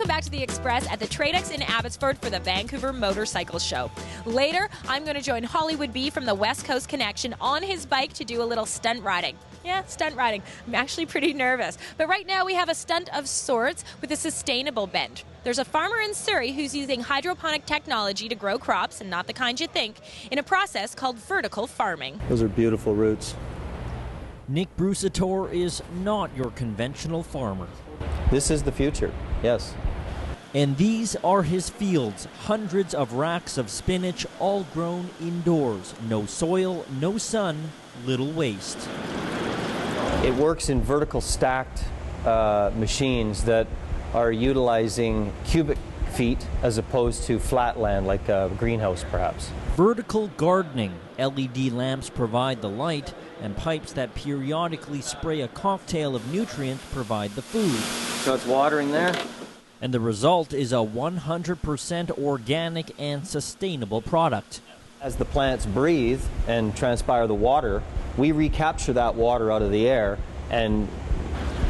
Welcome back to The Express at the Tradex in Abbotsford for the Vancouver Motorcycle Show. Later, I'm going to join Hollywood B from the West Coast Connection on his bike to do a little stunt riding. Yeah, stunt riding. I'm actually pretty nervous. But right now we have a stunt of sorts with a sustainable bend. There's a farmer in Surrey who's using hydroponic technology to grow crops, and not the kind you think, in a process called vertical farming. Those are beautiful roots. Nick Brusator is not your conventional farmer. This is the future, yes. And these are his fields, hundreds of racks of spinach, all grown indoors. No soil, no sun, little waste. It works in vertical stacked machines that are utilizing cubic feet as opposed to flat land like a greenhouse perhaps. Vertical gardening. LED lamps provide the light, and pipes that periodically spray a cocktail of nutrients provide the food. So it's watering there? And the result is a 100% organic and sustainable product. As the plants breathe and transpire the water, we recapture that water out of the air and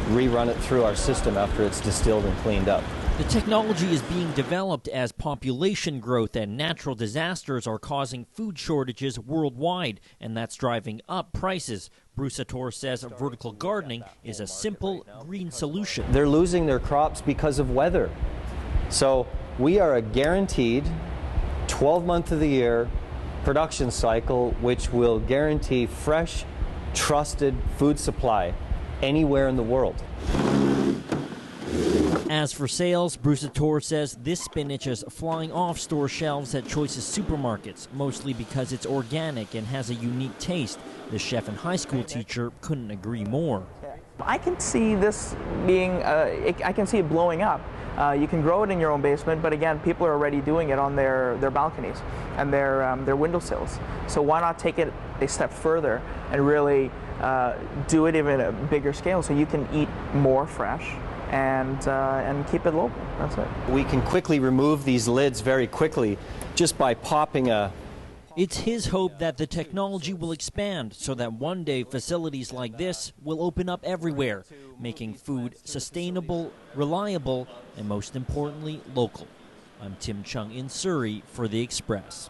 rerun it through our system after it's distilled and cleaned up. The technology is being developed as population growth and natural disasters are causing food shortages worldwide, and that's driving up prices. Brusator says vertical gardening is a simple green solution. They're losing their crops because of weather. So we are a guaranteed 12 month of the year production cycle which will guarantee fresh, trusted food supply anywhere in the world. As for sales, Brusator says this spinach is flying off store shelves at Choice's supermarkets, mostly because it's organic and has a unique taste. The chef and high school teacher couldn't agree more. I can see this being, I can see it blowing up. You can grow it in your own basement, but again, people are already doing it on their balconies and their windowsills. So why not take it a step further and really do it even at a bigger scale so you can eat more fresh and keep it local. That's it. We can quickly remove these lids very quickly just by popping a... It's his hope that the technology will expand so that one day facilities like this will open up everywhere, making food sustainable, reliable, and most importantly, local. I'm Tim Chung in Surrey for The Express.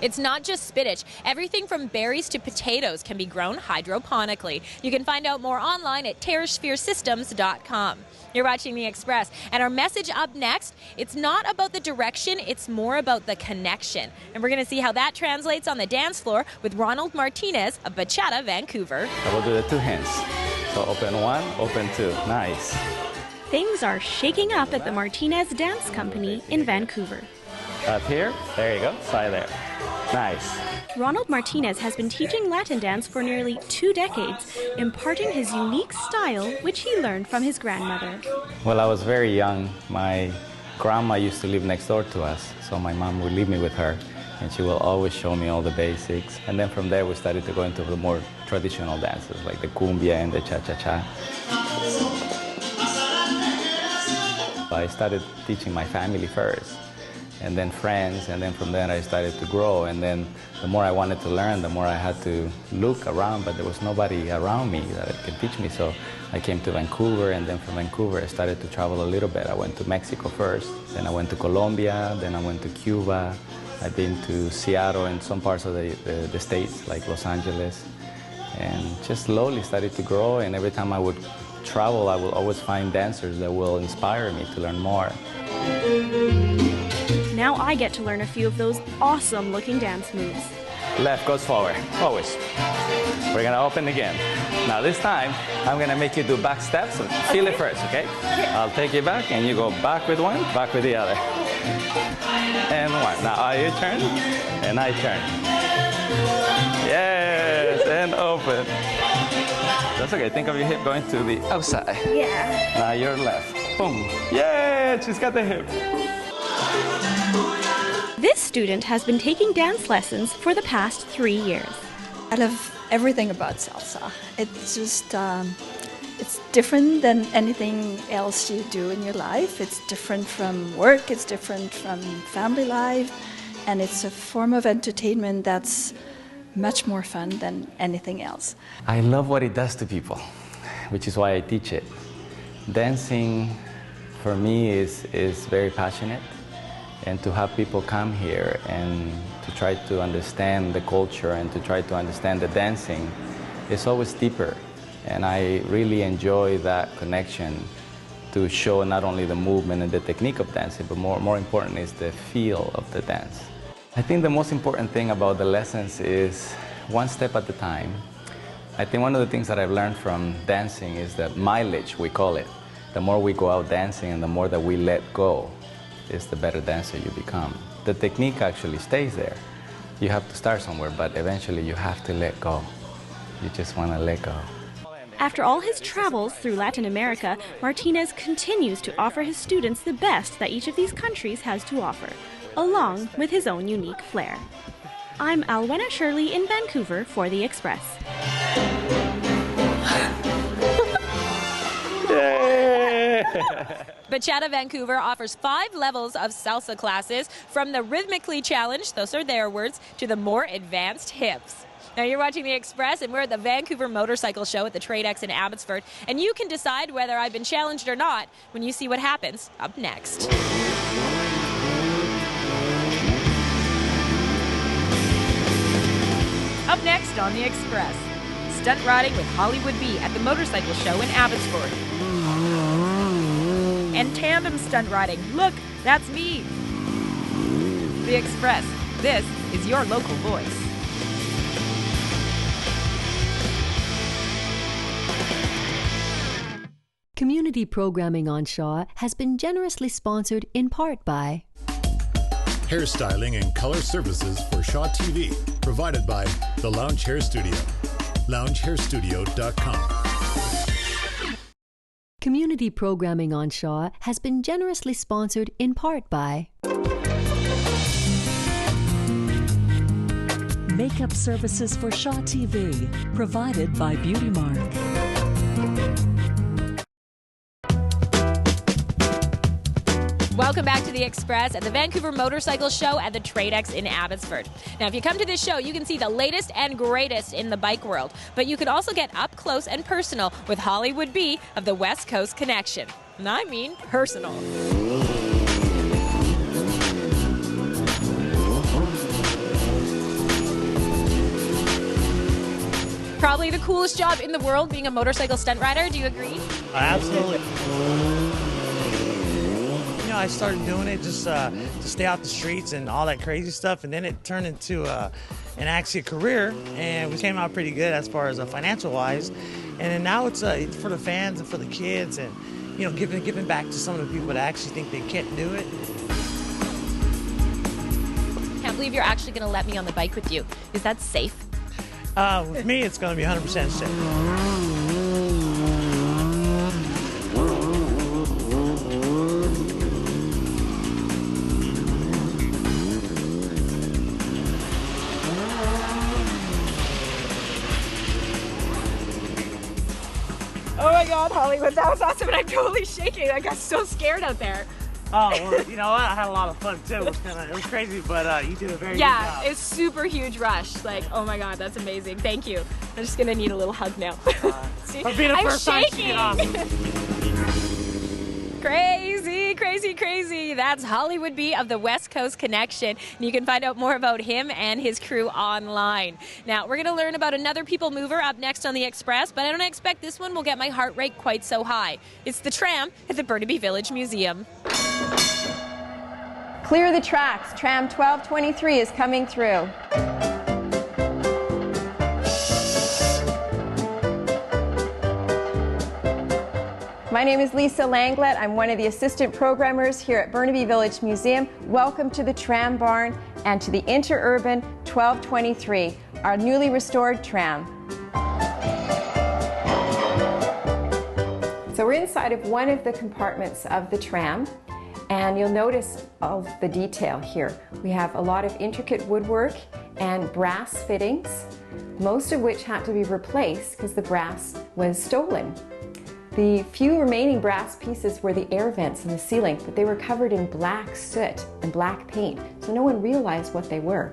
It's not just spinach. Everything from berries to potatoes can be grown hydroponically. You can find out more online at TerraSphereSystems.com. You're watching The Express. And our message up next, it's not about the direction, it's more about the connection. And we're going to see how that translates on the dance floor with Ronald Martinez of Bachata, Vancouver. I will do the two hands. So open one, open two. Nice. Things are shaking up at the Martinez Dance Company in Vancouver. Up here, there you go, side there. Nice. Ronald Martinez has been teaching Latin dance for nearly 2 decades, imparting his unique style, which he learned from his grandmother. Well, I was very young. My grandma used to live next door to us, so my mom would leave me with her, and she will always show me all the basics. And then from there, we started to go into the more traditional dances, like the cumbia and the cha-cha-cha. I started teaching my family first, and then friends, and then from there I started to grow, and then the more I wanted to learn, the more I had to look around, but there was nobody around me that could teach me, so I came to Vancouver, and then from Vancouver I started to travel a little bit. I went to Mexico first, then I went to Colombia, then I went to Cuba, I've been to Seattle and some parts of the States, like Los Angeles, and just slowly started to grow, and every time I would travel, I will always find dancers that will inspire me to learn more. Now I get to learn a few of those awesome-looking dance moves. Left goes forward, always. We're gonna open again. Now this time, I'm gonna make you do back steps. So feel it first, okay? I'll take you back, and you go back with one, back with the other. And one. Now you turn, and I turn. Yes, and open. That's okay, think of your hip going to the outside. Yeah. Now your left. Boom. Yeah, she's got the hip. This student has been taking dance lessons for the past 3 years. I love everything about salsa. It's just, it's different than anything else you do in your life. It's different from work, it's different from family life, and it's a form of entertainment that's much more fun than anything else. I love what it does to people, which is why I teach it. Dancing for me is very passionate, and to have people come here and to try to understand the culture and to try to understand the dancing is always deeper. And I really enjoy that connection to show not only the movement and the technique of dancing, but more important is the feel of the dance. I think the most important thing about the lessons is one step at a time. I think one of the things that I've learned from dancing is that mileage, we call it. The more we go out dancing and the more that we let go, is the better dancer you become. The technique actually stays there. You have to start somewhere, but eventually you have to let go. You just want to let go. After all his travels through Latin America, Martinez continues to offer his students the best that each of these countries has to offer, along with his own unique flair. I'm Alwena Shirley in Vancouver for The Express. Bachata Vancouver offers 5 levels of salsa classes, from the rhythmically challenged, those are their words, to the more advanced hips. Now you're watching The Express, and we're at the Vancouver Motorcycle Show at the TradeX in Abbotsford, and you can decide whether I've been challenged or not when you see what happens up next. Up next on The Express, stunt riding with Hollywood B at the Motorcycle Show in Abbotsford. And tandem stunt riding. Look, that's me. The Express. This is your local voice. Community programming on Shaw has been generously sponsored in part by hairstyling and color services for Shaw TV, provided by the Lounge Hair Studio, loungehairstudio.com. Community programming on Shaw has been generously sponsored in part by makeup services for Shaw TV, provided by Beauty Mark. Welcome back to The Express at the Vancouver Motorcycle Show at the TradeX in Abbotsford. Now, if you come to this show, you can see the latest and greatest in the bike world, but you can also get up close and personal with Hollywood B of the West Coast Connection. And I mean personal. Probably the coolest job in the world, being a motorcycle stunt rider. Do you agree? Absolutely. I started doing it just to stay off the streets and all that crazy stuff, and then it turned into actually a career, and we came out pretty good as far as financial wise. And then now it's for the fans and for the kids, and giving back to some of the people that actually think they can't do it. Can't believe you're actually going to let me on the bike with you. Is that safe? With me, it's going to be 100% safe. Oh my God, Hollywood, that was awesome, and I'm totally shaking. I got so scared out there. Oh, well, you know what? I had a lot of fun too. It was crazy, but you did a very good job. Yeah, it's super huge rush. Like, oh my God, that's amazing. Thank you. I'm just gonna need a little hug now. See, for being the first time to get on. Crazy, crazy, crazy. That's Hollywood B of the West Coast Connection. And you can find out more about him and his crew online. Now, we're going to learn about another people mover up next on The Express, but I don't expect this one will get my heart rate quite so high. It's the Tram at the Burnaby Village Museum. Clear the tracks. Tram 1223 is coming through. My name is Lisa Langlet. I'm one of the assistant programmers here at Burnaby Village Museum. Welcome to the Tram Barn and to the Interurban 1223, our newly restored tram. So we're inside of one of the compartments of the tram, and you'll notice all the detail here. We have a lot of intricate woodwork and brass fittings, most of which had to be replaced because the brass was stolen. The few remaining brass pieces were the air vents in the ceiling, but they were covered in black soot and black paint, so no one realized what they were.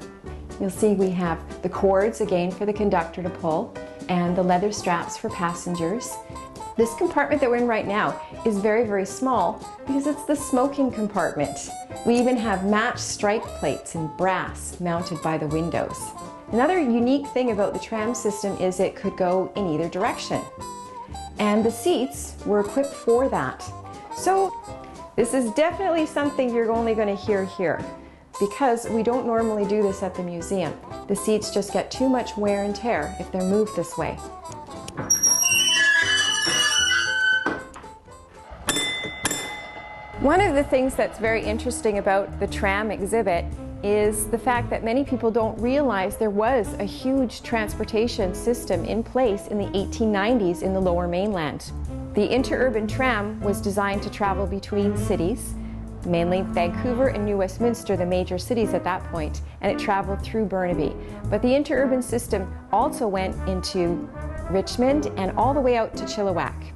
You'll see we have the cords again for the conductor to pull and the leather straps for passengers. This compartment that we're in right now is very, very small because it's the smoking compartment. We even have matched strike plates in brass mounted by the windows. Another unique thing about the tram system is it could go in either direction. And the seats were equipped for that. So this is definitely something you're only going to hear here because we don't normally do this at the museum. The seats just get too much wear and tear if they're moved this way. One of the things that's very interesting about the tram exhibit is the fact that many people don't realize there was a huge transportation system in place in the 1890s in the Lower Mainland. The interurban tram was designed to travel between cities, mainly Vancouver and New Westminster, the major cities at that point, and it traveled through Burnaby. But the interurban system also went into Richmond and all the way out to Chilliwack.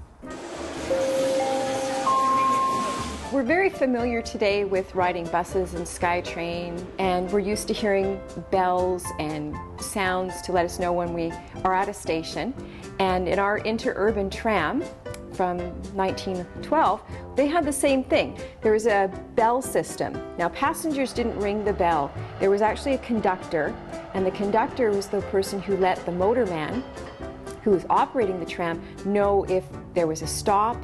We're very familiar today with riding buses and SkyTrain, and we're used to hearing bells and sounds to let us know when we are at a station. And in our interurban tram from 1912, they had the same thing. There was a bell system. Now, passengers didn't ring the bell. There was actually a conductor, and the conductor was the person who let the motorman, who was operating the tram, know if there was a stop,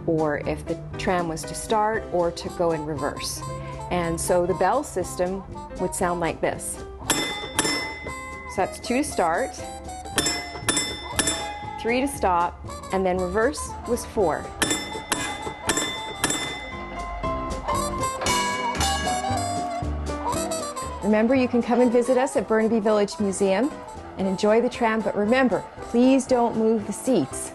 or if the tram was to start or to go in reverse. And so the bell system would sound like this. So that's 2 to start, 3 to stop, and then reverse was 4. Remember, you can come and visit us at Burnaby Village Museum and enjoy the tram, but remember, please don't move the seats.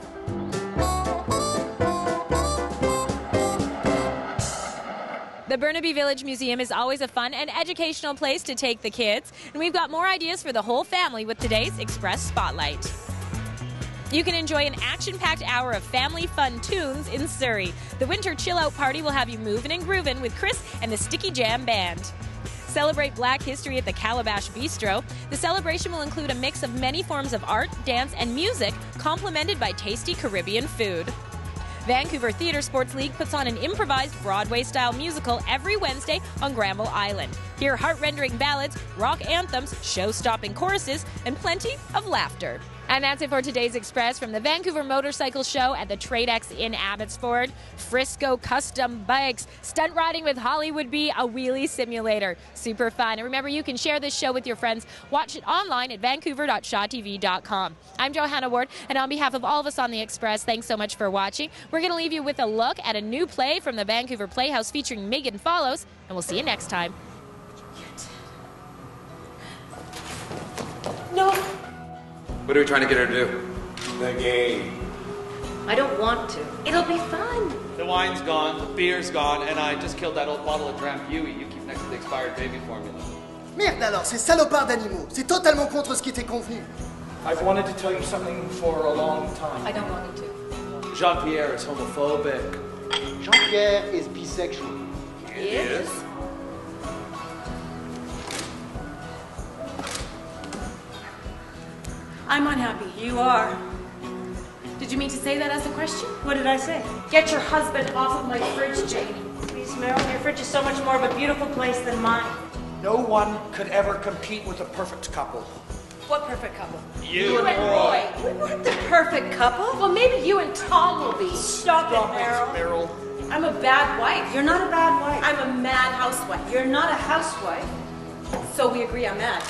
The Burnaby Village Museum is always a fun and educational place to take the kids, and we've got more ideas for the whole family with today's Express Spotlight. You can enjoy an action-packed hour of family fun tunes in Surrey. The Winter Chill-Out Party will have you moving and grooving with Chris and the Sticky Jam Band. Celebrate Black History at the Calabash Bistro. The celebration will include a mix of many forms of art, dance, and music, complemented by tasty Caribbean food. Vancouver Theatre Sports League puts on an improvised Broadway-style musical every Wednesday on Granville Island. Hear heart-rendering ballads, rock anthems, show-stopping choruses, and plenty of laughter. And that's it for today's Express from the Vancouver Motorcycle Show at the TradeX in Abbotsford. Frisco Custom Bikes, stunt riding with Hollywood Bee, a wheelie simulator. Super fun. And remember, you can share this show with your friends. Watch it online at vancouver.shawtv.com. I'm Johanna Ward, and on behalf of all of us on the Express, thanks so much for watching. We're going to leave you with a look at a new play from the Vancouver Playhouse featuring Megan Follows, and we'll see you next time. No. What are we trying to get her to do? The game. I don't want to. It'll be fun. The wine's gone, the beer's gone, and I just killed that old bottle of Tram you keep next to the expired baby formula. Merde alors, ces salopards d'animaux. C'est totalement contre ce qui était convenu. I've wanted to tell you something for a long time. I don't want you to. Jean-Pierre is homophobic. Jean-Pierre is bisexual. He is? I'm unhappy. You are. Did you mean to say that as a question? What did I say? Get your husband off of my fridge, Jane. Please, Meryl, your fridge is so much more of a beautiful place than mine. No one could ever compete with a perfect couple. What perfect couple? You and Roy. We weren't the perfect couple. Well, maybe you and Tom will be. Stop it, Meryl. I'm a bad wife. You're not a bad wife. I'm a mad housewife. You're not a housewife. So we agree I'm mad.